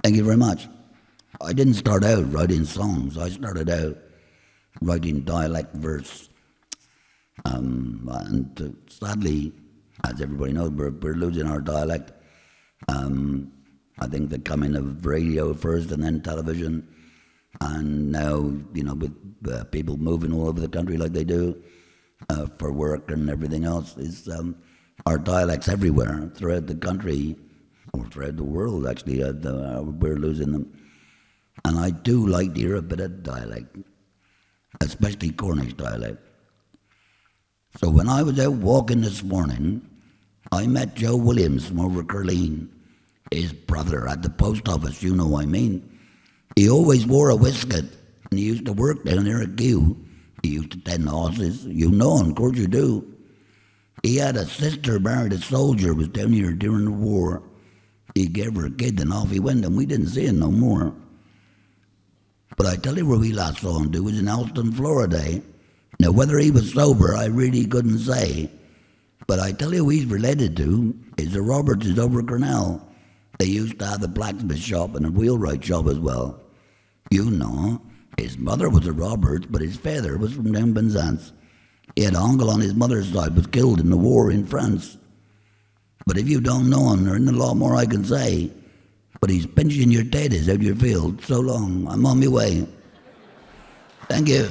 Thank you very much. I didn't start out writing songs. I started out writing dialect verse. And sadly, as everybody knows, we're losing our dialect. I think the coming of radio first and then television. And now, with people moving all over the country like they do for work and everything else, is our dialects everywhere throughout the country, or throughout the world actually, we're losing them. And I do like to hear a bit of dialect, especially Cornish dialect. So when I was out walking this morning, I met Joe Williams from over Curleen, his brother at the post office, you know what I mean. He always wore a waistcoat, and he used to work down there at Kew. He used to tend horses. You know him, of course you do. He had a sister married a soldier, was down here during the war. He gave her a kid, and off he went, and we didn't see him no more. But I tell you where we last saw him, was in Alston, Florida. Now, whether he was sober, I really couldn't say. But I tell you who he's related to is the Robertses over at Cornell. They used to have the blacksmith shop and a wheelwright shop as well. You know, his mother was a Roberts, but his father was from down Penzance. He had an uncle on his mother's side, was killed in the war in France. But if you don't know him, there isn't a lot more I can say. But he's pinching your taters out your field. So long, I'm on my way. Thank you.